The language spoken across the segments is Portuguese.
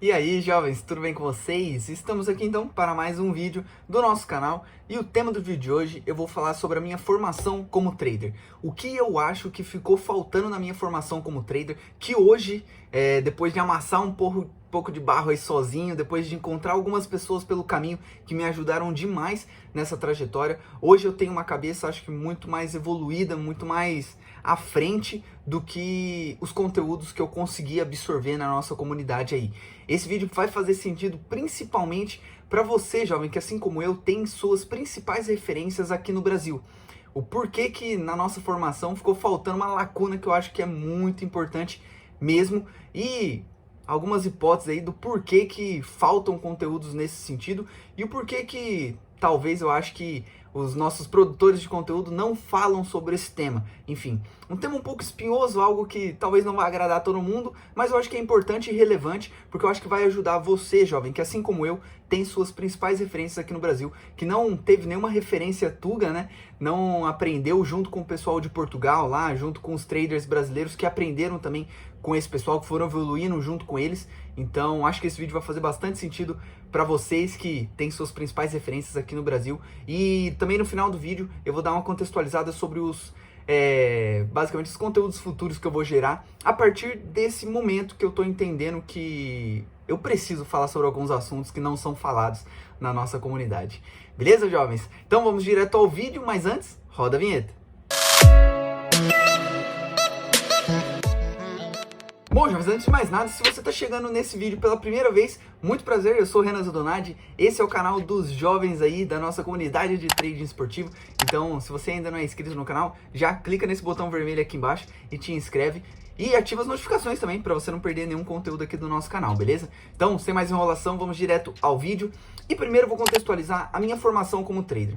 E aí, jovens, tudo bem com vocês? Estamos aqui então para mais um vídeo do nosso canal e o tema do vídeo de hoje eu vou falar sobre a minha formação como trader. O que eu acho que ficou faltando na minha formação como trader, que hoje, depois de amassar um pouco de barro aí sozinho, depois de encontrar algumas pessoas pelo caminho que me ajudaram demais nessa trajetória, hoje eu tenho uma cabeça, acho que muito mais evoluída, muito mais à frente do que os conteúdos que eu consegui absorver na nossa comunidade aí. Esse vídeo vai fazer sentido principalmente para você, jovem, que assim como eu, tem suas principais referências aqui no Brasil. O porquê que na nossa formação ficou faltando uma lacuna que eu acho que é muito importante mesmo, e algumas hipóteses aí do porquê que faltam conteúdos nesse sentido e o porquê que talvez eu acho que os nossos produtores de conteúdo não falam sobre esse tema. Enfim, um tema um pouco espinhoso, algo que talvez não vai agradar a todo mundo, mas eu acho que é importante e relevante, porque eu acho que vai ajudar você, jovem, que assim como eu, tem suas principais referências aqui no Brasil, que não teve nenhuma referência tuga, né? Não aprendeu junto com o pessoal de Portugal lá, junto com os traders brasileiros que aprenderam também com esse pessoal, que foram evoluindo junto com eles. Então, acho que esse vídeo vai fazer bastante sentido para vocês que têm suas principais referências aqui no Brasil. E também no final do vídeo eu vou dar uma contextualizada sobre basicamente os conteúdos futuros que eu vou gerar a partir desse momento que eu tô entendendo que eu preciso falar sobre alguns assuntos que não são falados na nossa comunidade. Beleza, jovens? Então vamos direto ao vídeo, mas antes, roda a vinheta. Bom, jovens, antes de mais nada, se você está chegando nesse vídeo pela primeira vez, muito prazer, eu sou Renan Zadonadi, esse é o canal dos jovens aí da nossa comunidade de trading esportivo. Então, se você ainda não é inscrito no canal, já clica nesse botão vermelho aqui embaixo e te inscreve. E ativa as notificações também, para você não perder nenhum conteúdo aqui do nosso canal, beleza? Então, sem mais enrolação, vamos direto ao vídeo. E primeiro eu vou contextualizar a minha formação como trader.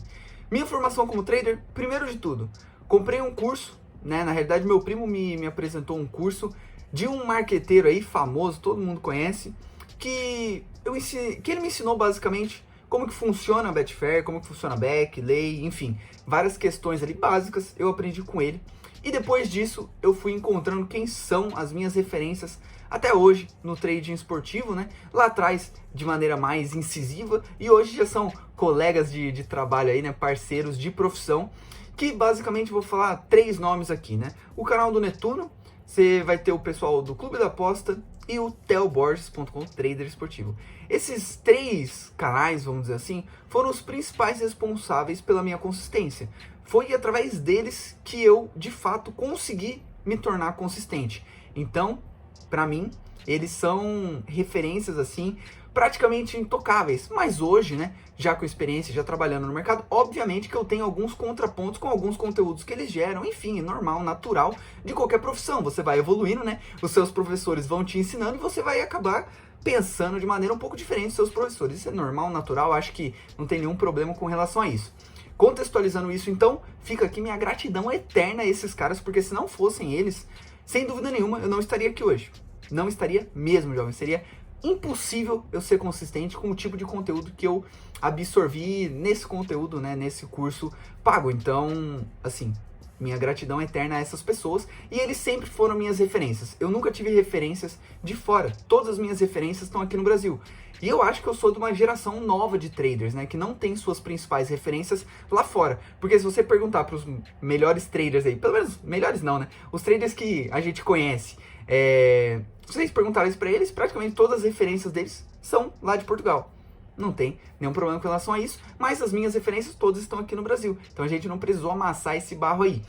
Minha formação como trader, primeiro de tudo, comprei um curso, né? Na realidade, meu primo me apresentou um curso de um marqueteiro aí famoso, todo mundo conhece, que ele me ensinou basicamente como que funciona a Betfair, como que funciona a Back, Lei, enfim, várias questões ali básicas eu aprendi com ele. E depois disso eu fui encontrando quem são as minhas referências até hoje no trading esportivo, né? Lá atrás de maneira mais incisiva e hoje já são colegas de trabalho aí, né? Parceiros de profissão, que basicamente vou falar três nomes aqui, né? O canal do Netuno, você vai ter o pessoal do Clube da Aposta e o theoborges.com, trader esportivo. Esses três canais, vamos dizer assim, foram os principais responsáveis pela minha consistência. Foi através deles que eu, de fato, consegui me tornar consistente. Então, para mim, eles são referências, assim, praticamente intocáveis. Mas hoje, né, já com experiência, já trabalhando no mercado, obviamente que eu tenho alguns contrapontos com alguns conteúdos que eles geram. Enfim, é normal, natural de qualquer profissão. Você vai evoluindo, né? Os seus professores vão te ensinando e você vai acabar pensando de maneira um pouco diferente dos seus professores. Isso é normal, natural, acho que não tem nenhum problema com relação a isso. Contextualizando isso, então, fica aqui minha gratidão eterna a esses caras, porque se não fossem eles, sem dúvida nenhuma, eu não estaria aqui hoje. Não estaria mesmo, jovem. Seria impossível eu ser consistente com o tipo de conteúdo que eu absorvi nesse conteúdo, né, nesse curso pago. Então, assim, minha gratidão eterna a essas pessoas, e eles sempre foram minhas referências. Eu nunca tive referências de fora. Todas as minhas referências estão aqui no Brasil. E eu acho que eu sou de uma geração nova de traders, né, que não tem suas principais referências lá fora. Porque se você perguntar para os melhores traders aí, pelo menos melhores não, né, os traders que a gente conhece, se vocês perguntarem isso para eles, praticamente todas as referências deles são lá de Portugal. Não tem nenhum problema com relação a isso, mas as minhas referências todas estão aqui no Brasil. Então a gente não precisou amassar esse barro aí.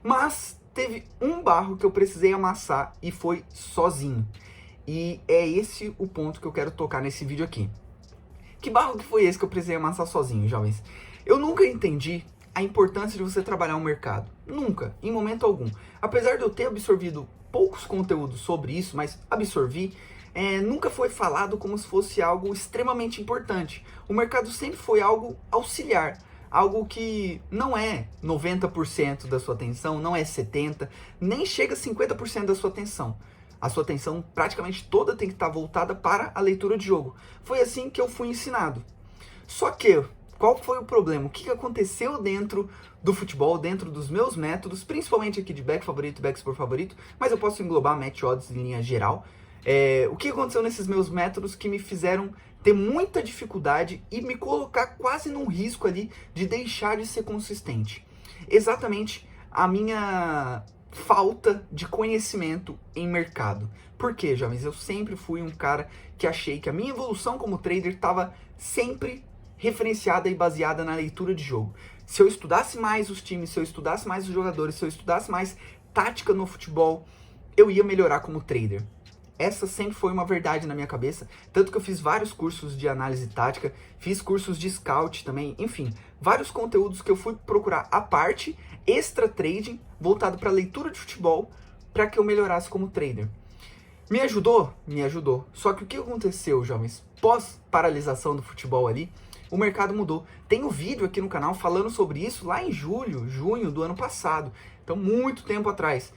Mas teve um barro que eu precisei amassar e foi sozinho. E é esse o ponto que eu quero tocar nesse vídeo aqui. Que barro que foi esse que eu precisei amassar sozinho, jovens? Eu nunca entendi a importância de você trabalhar um mercado. Nunca, em momento algum. Apesar de eu ter absorvido poucos conteúdos sobre isso, mas absorvi, nunca foi falado como se fosse algo extremamente importante. O mercado sempre foi algo auxiliar, algo que não é 90% da sua atenção, não é 70%, nem chega a 50% da sua atenção. A sua atenção praticamente toda tem que estar voltada para a leitura de jogo. Foi assim que eu fui ensinado. Só que, qual foi o problema? O que aconteceu dentro do futebol, dentro dos meus métodos, principalmente aqui de back favorito e back super favorito, mas eu posso englobar match odds em linha geral. O que aconteceu nesses meus métodos que me fizeram ter muita dificuldade e me colocar quase num risco ali de deixar de ser consistente? Exatamente a minha falta de conhecimento em mercado. Por quê, jovens? Eu sempre fui um cara que achei que a minha evolução como trader estava sempre referenciada e baseada na leitura de jogo. Se eu estudasse mais os times, se eu estudasse mais os jogadores, se eu estudasse mais tática no futebol, eu ia melhorar como trader. Essa sempre foi uma verdade na minha cabeça, tanto que eu fiz vários cursos de análise tática, fiz cursos de scout também, enfim, vários conteúdos que eu fui procurar à parte, extra trading, voltado para leitura de futebol, para que eu melhorasse como trader. Me ajudou? Me ajudou. Só que o que aconteceu, jovens? Pós-paralisação do futebol ali, o mercado mudou. Tem um vídeo aqui no canal falando sobre isso lá em junho do ano passado. Então, muito tempo atrás.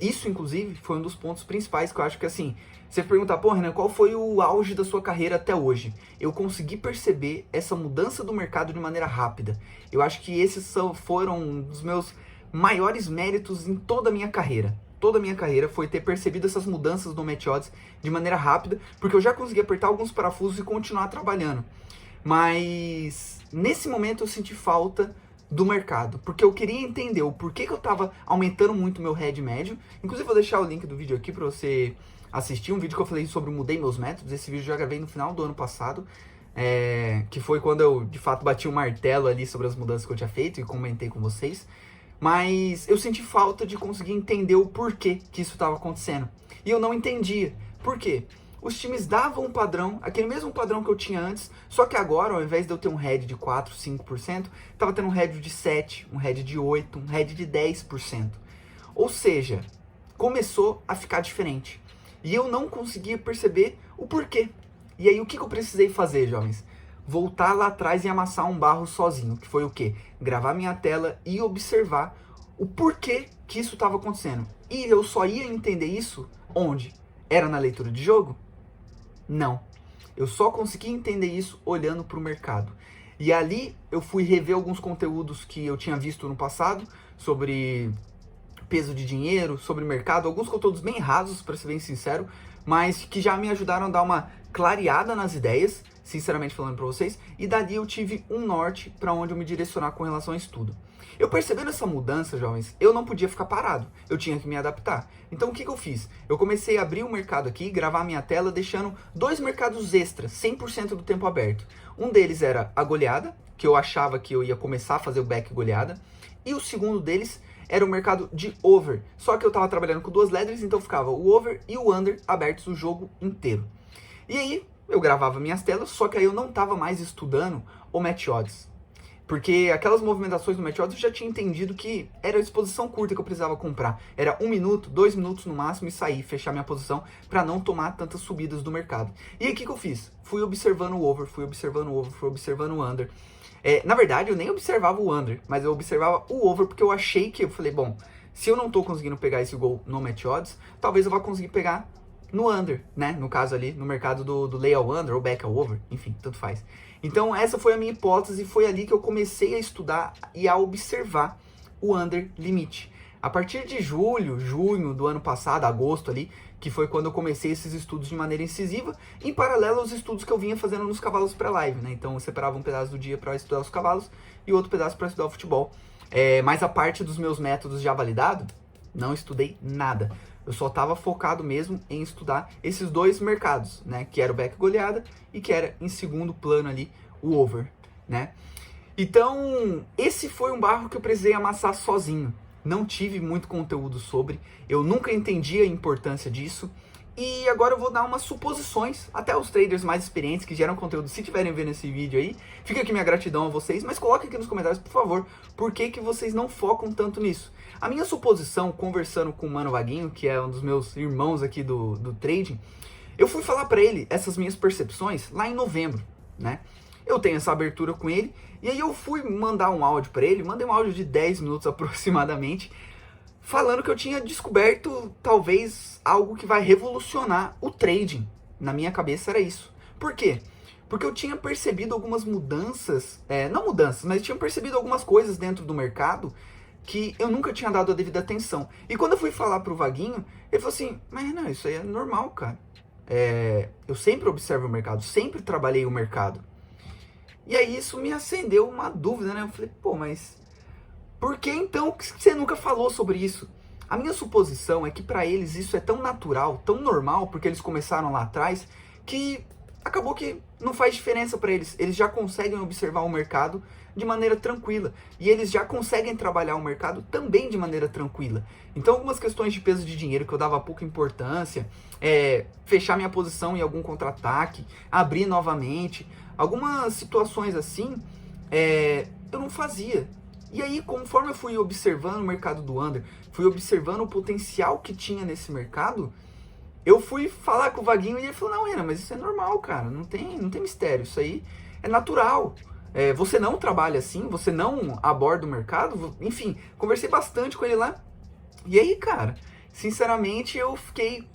Isso, inclusive, foi um dos pontos principais que eu acho que, assim, você perguntar, pô, Renan, qual foi o auge da sua carreira até hoje? Eu consegui perceber essa mudança do mercado de maneira rápida. Eu acho que esses foram os meus maiores méritos em toda a minha carreira. Toda a minha carreira foi ter percebido essas mudanças no Match Odds de maneira rápida, porque eu já consegui apertar alguns parafusos e continuar trabalhando. Mas nesse momento eu senti falta do mercado, porque eu queria entender o porquê que eu estava aumentando muito meu head médio. Inclusive vou deixar o link do vídeo aqui para você assistir, um vídeo que eu falei sobre mudei meus métodos. Esse vídeo eu já gravei no final do ano passado, que foi quando eu de fato bati o martelo ali sobre as mudanças que eu tinha feito e comentei com vocês. Mas eu senti falta de conseguir entender o porquê que isso estava acontecendo. E eu não entendia. Por quê? Os times davam um padrão, aquele mesmo padrão que eu tinha antes, só que agora, ao invés de eu ter um head de 4, 5%, estava tendo um head de 7, um head de 8, um head de 10%. Ou seja, começou a ficar diferente. E eu não conseguia perceber o porquê. E aí, o que eu precisei fazer, jovens? Voltar lá atrás e amassar um barro sozinho, que foi o quê? Gravar minha tela e observar o porquê que isso estava acontecendo. E eu só ia entender isso onde? Era na leitura de jogo? Não. Eu só consegui entender isso olhando para o mercado. E ali eu fui rever alguns conteúdos que eu tinha visto no passado sobre peso de dinheiro, sobre mercado, alguns conteúdos bem rasos, para ser bem sincero, mas que já me ajudaram a dar uma clareada nas ideias, sinceramente falando para vocês, e dali eu tive um norte para onde eu me direcionar com relação ao estudo. Eu percebendo essa mudança, jovens, eu não podia ficar parado, eu tinha que me adaptar. Então o que eu fiz? Eu comecei a abrir o mercado aqui, gravar minha tela, deixando 2 mercados extras, 100% do tempo aberto. Um deles era a goleada, que eu achava que eu ia começar a fazer o back goleada, e o segundo deles era o mercado de over, só que eu estava trabalhando com 2 ledgers, então ficava o over e o under abertos o jogo inteiro. E aí eu gravava minhas telas, só que aí eu não estava mais estudando o Match Odds. Porque aquelas movimentações do Match Odds eu já tinha entendido que era a exposição curta que eu precisava comprar. Era 1 minuto, 2 minutos no máximo e sair, fechar minha posição para não tomar tantas subidas do mercado. E aí o que eu fiz? Fui observando o over, fui observando o over, fui observando o under. Na verdade eu nem observava o under, mas eu observava o over porque eu achei que, eu falei, bom, se eu não tô conseguindo pegar esse gol no Match Odds, talvez eu vá conseguir pegar no under, né? No caso ali, no mercado do lay ao under ou back ao over, enfim, tanto faz. Então essa foi a minha hipótese e foi ali que eu comecei a estudar e a observar o under limite. A partir de junho do ano passado, agosto ali, que foi quando eu comecei esses estudos de maneira incisiva, em paralelo aos estudos que eu vinha fazendo nos cavalos pré-live, né? Então eu separava um pedaço do dia para estudar os cavalos e outro pedaço para estudar o futebol. Mas a parte dos meus métodos já validado, não estudei nada. Eu só estava focado mesmo em estudar esses 2 mercados, né? Que era o back goleada e que era em segundo plano ali o over, né? Então, esse foi um barro que eu precisei amassar sozinho. Não tive muito conteúdo sobre, eu nunca entendi a importância disso. E agora eu vou dar umas suposições, até os traders mais experientes que geram conteúdo, se estiverem vendo esse vídeo aí, fica aqui minha gratidão a vocês, mas coloquem aqui nos comentários, por favor, por que vocês não focam tanto nisso. A minha suposição, conversando com o Mano Vaguinho, que é um dos meus irmãos aqui do trading, eu fui falar pra ele essas minhas percepções lá em novembro, né? Eu tenho essa abertura com ele, e aí eu fui mandar um áudio pra ele, mandei um áudio de 10 minutos aproximadamente, falando que eu tinha descoberto, talvez, algo que vai revolucionar o trading. Na minha cabeça era isso. Por quê? Porque eu tinha percebido algumas mudanças, não mudanças, mas tinha percebido algumas coisas dentro do mercado que eu nunca tinha dado a devida atenção. E quando eu fui falar pro Vaguinho, ele falou assim, mas não, isso aí é normal, cara. Eu sempre observo o mercado, sempre trabalhei o mercado. E aí isso me acendeu uma dúvida, né? Eu falei, pô, mas por que então que você nunca falou sobre isso? A minha suposição é que para eles isso é tão natural, tão normal, porque eles começaram lá atrás, que acabou que não faz diferença para eles. Eles já conseguem observar o mercado de maneira tranquila. E eles já conseguem trabalhar o mercado também de maneira tranquila. Então algumas questões de peso de dinheiro que eu dava pouca importância, fechar minha posição em algum contra-ataque, abrir novamente, algumas situações assim, eu não fazia. E aí, conforme eu fui observando o mercado do under, fui observando o potencial que tinha nesse mercado, eu fui falar com o Vaguinho e ele falou, não, Renan, mas isso é normal, cara, não tem mistério, isso aí é natural. Você não trabalha assim, você não aborda o mercado, enfim, conversei bastante com ele lá. E aí, cara, sinceramente eu fiquei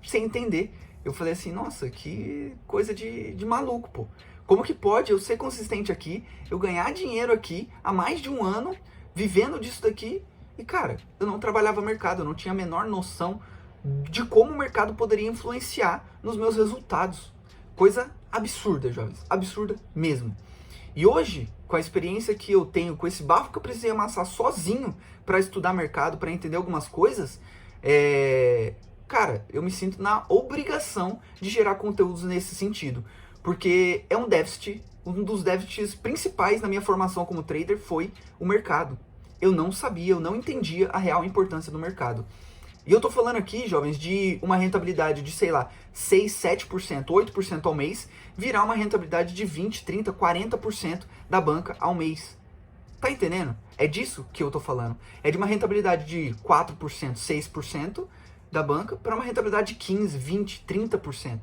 sem entender. Eu falei assim, nossa, que coisa de maluco, pô. Como que pode eu ser consistente aqui, eu ganhar dinheiro aqui há mais de um ano, vivendo disso daqui, e cara, eu não trabalhava mercado, eu não tinha a menor noção de como o mercado poderia influenciar nos meus resultados. Coisa absurda, jovens, absurda mesmo. E hoje, com a experiência que eu tenho, com esse bafo que eu precisei amassar sozinho para estudar mercado, para entender algumas coisas, cara, eu me sinto na obrigação de gerar conteúdos nesse sentido. Porque é um déficit, um dos déficits principais na minha formação como trader foi o mercado. Eu não sabia, eu não entendia a real importância do mercado. E eu tô falando aqui, jovens, de uma rentabilidade de, sei lá, 6, 7%, 8% ao mês, virar uma rentabilidade de 20, 30, 40% da banca ao mês. Tá entendendo? É disso que eu tô falando. É de uma rentabilidade de 4%, 6% da banca para uma rentabilidade de 15, 20, 30%.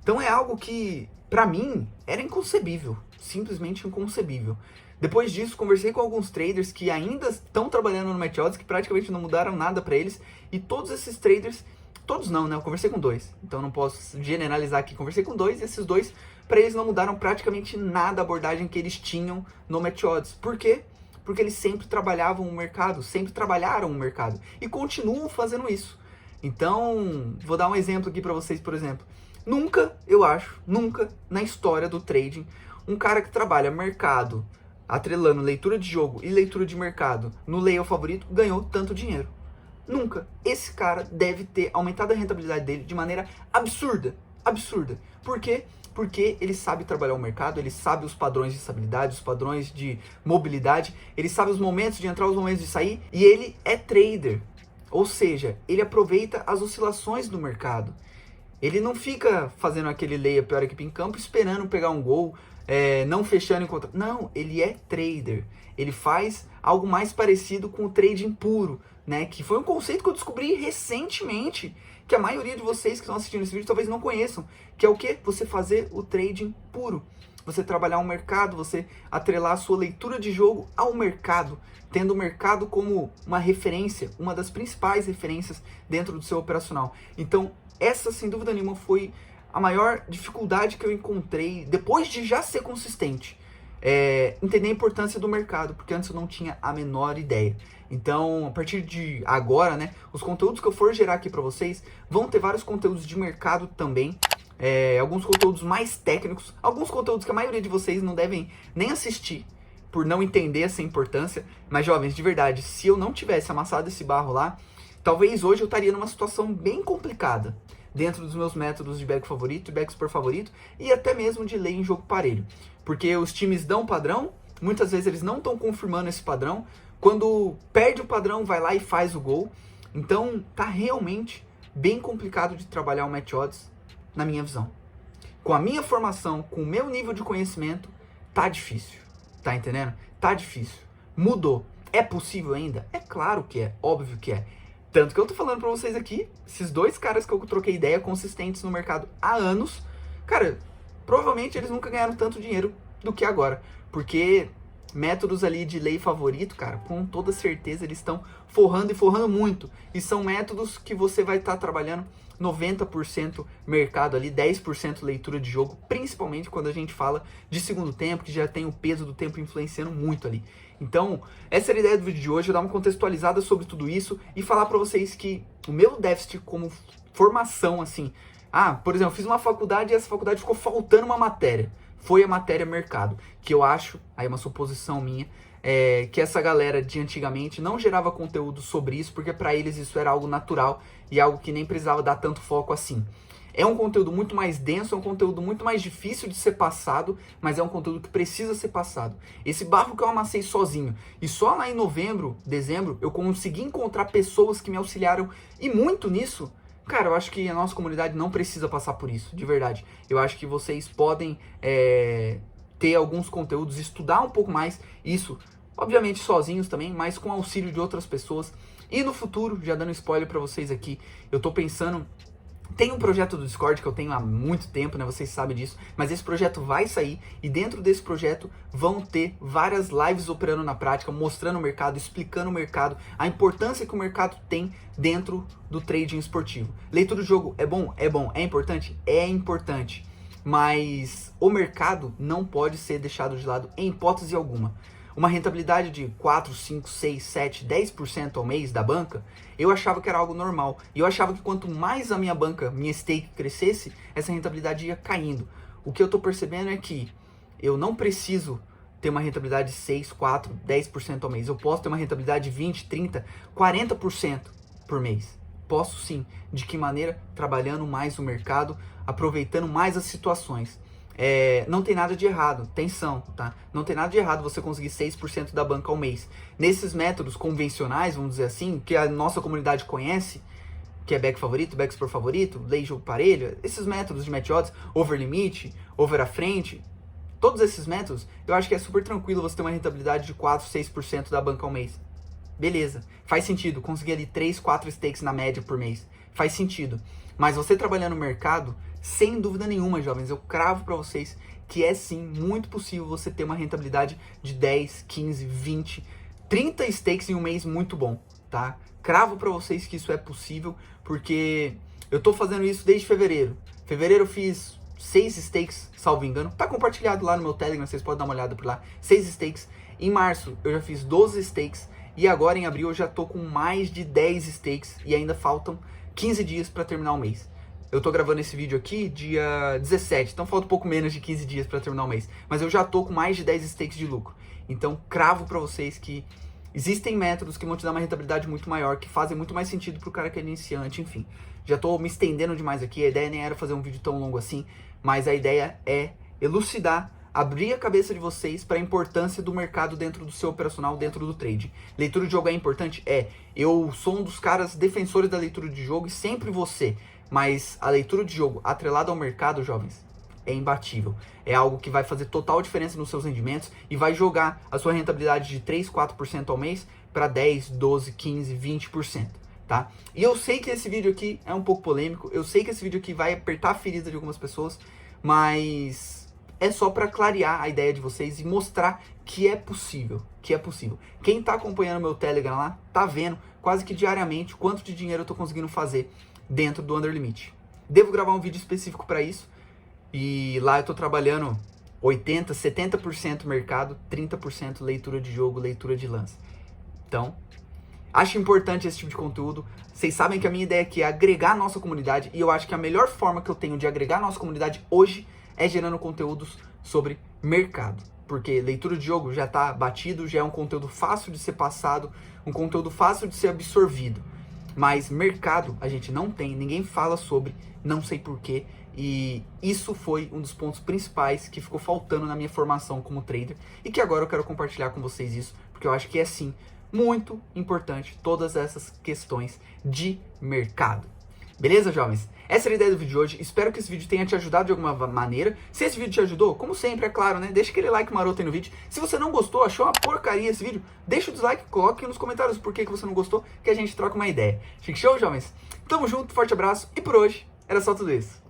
Então é algo que, pra mim, era inconcebível. Simplesmente inconcebível. Depois disso, conversei com alguns traders que ainda estão trabalhando no Match Odds, que praticamente não mudaram nada pra eles. E todos esses traders, todos não, né? Eu conversei com 2. Então não posso generalizar aqui. Conversei com 2 e esses 2, pra eles não mudaram praticamente nada a abordagem que eles tinham no Match Odds. Por quê? Porque eles sempre trabalhavam o mercado, sempre trabalharam o mercado. E continuam fazendo isso. Então, vou dar um exemplo aqui pra vocês, por exemplo. Nunca, eu acho, nunca na história do trading, um cara que trabalha mercado, atrelando leitura de jogo e leitura de mercado no layout favorito, ganhou tanto dinheiro. Nunca. Esse cara deve ter aumentado a rentabilidade dele de maneira absurda. Absurda. Por quê? Porque ele sabe trabalhar o mercado, ele sabe os padrões de estabilidade, os padrões de mobilidade, ele sabe os momentos de entrar, os momentos de sair, e ele é trader. Ou seja, ele aproveita as oscilações do mercado. Ele não fica fazendo aquele layup pior equipe em campo esperando pegar um gol, não fechando em contra. Não, ele é trader. Ele faz algo mais parecido com o trading puro, né? Que foi um conceito que eu descobri recentemente, que a maioria de vocês que estão assistindo esse vídeo talvez não conheçam. Que é o quê? Você fazer o trading puro. Você trabalhar o mercado, você atrelar a sua leitura de jogo ao mercado, tendo o mercado como uma referência, uma das principais referências dentro do seu operacional. Então, essa, sem dúvida nenhuma, foi a maior dificuldade que eu encontrei, depois de já ser consistente, entender a importância do mercado, porque antes eu não tinha a menor ideia. Então, a partir de agora, né, os conteúdos que eu for gerar aqui para vocês, vão ter vários conteúdos de mercado também, alguns conteúdos mais técnicos, alguns conteúdos que a maioria de vocês não devem nem assistir, por não entender essa importância. Mas, jovens, de verdade, se eu não tivesse amassado esse barro lá, talvez hoje eu estaria numa situação bem complicada dentro dos meus métodos de back favorito, back super favorito e até mesmo de lay em jogo parelho. Porque os times dão padrão, muitas vezes eles não estão confirmando esse padrão. Quando perde o padrão, vai lá e faz o gol. Então tá realmente bem complicado de trabalhar o Match Odds, na minha visão. Com a minha formação, com o meu nível de conhecimento, tá difícil. Tá entendendo? Tá difícil. Mudou. É possível ainda? É claro que é, óbvio que é. Tanto que eu tô falando pra vocês aqui, esses 2 caras que eu troquei ideia, consistentes no mercado há anos, cara, provavelmente eles nunca ganharam tanto dinheiro do que agora. Porque métodos ali de lei favorito, cara, com toda certeza eles estão forrando e forrando muito. E são métodos que você vai estar trabalhando 90% mercado ali, 10% leitura de jogo, principalmente quando a gente fala de segundo tempo, que já tem o peso do tempo influenciando muito ali. Então, essa era a ideia do vídeo de hoje, eu dar uma contextualizada sobre tudo isso e falar pra vocês que o meu déficit como formação, assim, por exemplo, eu fiz uma faculdade e essa faculdade ficou faltando uma matéria. Foi a matéria mercado, que eu acho, aí é uma suposição minha, que essa galera de antigamente não gerava conteúdo sobre isso, porque pra eles isso era algo natural e algo que nem precisava dar tanto foco assim. É um conteúdo muito mais denso, é um conteúdo muito mais difícil de ser passado, mas é um conteúdo que precisa ser passado. Esse barro que eu amassei sozinho, e só lá em novembro, dezembro, eu consegui encontrar pessoas que me auxiliaram, e muito nisso, cara, eu acho que a nossa comunidade não precisa passar por isso, de verdade. Eu acho que vocês podem ter alguns conteúdos, estudar um pouco mais, isso, obviamente sozinhos também, mas com auxílio de outras pessoas. E no futuro, já dando spoiler pra vocês aqui, eu tô pensando... Tem um projeto do Discord que eu tenho há muito tempo, né? Vocês sabem disso. Mas esse projeto vai sair e dentro desse projeto vão ter várias lives operando na prática, mostrando o mercado, explicando o mercado, a importância que o mercado tem dentro do trading esportivo. Leitura do jogo é bom? É bom. É importante? É importante. Mas o mercado não pode ser deixado de lado em hipótese alguma. Uma rentabilidade de 4, 5, 6, 7, 10% ao mês da banca, eu achava que era algo normal. E eu achava que quanto mais a minha banca, minha stake crescesse, essa rentabilidade ia caindo. O que eu estou percebendo é que eu não preciso ter uma rentabilidade de 6, 4, 10% ao mês. Eu posso ter uma rentabilidade de 20, 30, 40% por mês. Posso sim. De que maneira? Trabalhando mais o mercado, aproveitando mais as situações. Não tem nada de errado, atenção, tá? Não tem nada de errado você conseguir 6% da banca ao mês. Nesses métodos convencionais, vamos dizer assim, que a nossa comunidade conhece, que é back favorito, back super favorito, lei jogo parelho, esses métodos de match odds, over limite, over à frente, todos esses métodos, eu acho que é super tranquilo você ter uma rentabilidade de 4, 6% da banca ao mês. Beleza, faz sentido, conseguir ali 3, 4 stakes na média por mês, faz sentido. Mas você trabalhando no mercado, sem dúvida nenhuma, jovens, eu cravo para vocês que é sim muito possível você ter uma rentabilidade de 10, 15, 20, 30 stakes em um mês muito bom, tá? Cravo para vocês que isso é possível, porque eu tô fazendo isso desde fevereiro. Fevereiro eu fiz 6 stakes, salvo engano, tá compartilhado lá no meu Telegram, vocês podem dar uma olhada por lá, 6 stakes. Em março eu já fiz 12 stakes e agora em abril eu já tô com mais de 10 stakes e ainda faltam 15 dias para terminar o mês. Eu tô gravando esse vídeo aqui dia 17, então falta um pouco menos de 15 dias para terminar o mês. Mas eu já tô com mais de 10 stakes de lucro. Então cravo para vocês que existem métodos que vão te dar uma rentabilidade muito maior, que fazem muito mais sentido pro cara que é iniciante, enfim. Já tô me estendendo demais aqui, a ideia nem era fazer um vídeo tão longo assim, mas a ideia é elucidar, abrir a cabeça de vocês para a importância do mercado dentro do seu operacional, dentro do trade. Leitura de jogo é importante? Eu sou um dos caras defensores da leitura de jogo e sempre vou ser. Mas a leitura de jogo atrelada ao mercado, jovens, é imbatível. É algo que vai fazer total diferença nos seus rendimentos e vai jogar a sua rentabilidade de 3, 4% ao mês para 10, 12, 15, 20%, tá? E eu sei que esse vídeo aqui é um pouco polêmico, eu sei que esse vídeo aqui vai apertar a ferida de algumas pessoas, mas é só para clarear a ideia de vocês e mostrar que é possível, Quem tá acompanhando meu Telegram lá, tá vendo quase que diariamente quanto de dinheiro eu tô conseguindo fazer dentro do Under Limit. Devo gravar um vídeo específico para isso. E lá eu tô trabalhando 80, 70% mercado, 30% leitura de jogo, leitura de lance. Então, acho importante esse tipo de conteúdo. Vocês sabem que a minha ideia aqui é agregar a nossa comunidade. E eu acho que a melhor forma que eu tenho de agregar a nossa comunidade hoje é gerando conteúdos sobre mercado. Porque leitura de jogo já tá batido, já é um conteúdo fácil de ser passado, um conteúdo fácil de ser absorvido. Mas mercado a gente não tem, ninguém fala sobre, não sei porquê. E isso foi um dos pontos principais que ficou faltando na minha formação como trader. E que agora eu quero compartilhar com vocês isso, porque eu acho que é sim muito importante todas essas questões de mercado. Beleza, jovens? Essa era a ideia do vídeo de hoje. Espero que esse vídeo tenha te ajudado de alguma maneira. Se esse vídeo te ajudou, como sempre, é claro, né? Deixa aquele like maroto aí no vídeo. Se você não gostou, achou uma porcaria esse vídeo, deixa o dislike, coloque nos comentários por que você não gostou, que a gente troca uma ideia. Fique show, jovens? Tamo junto, forte abraço. E por hoje, era só tudo isso.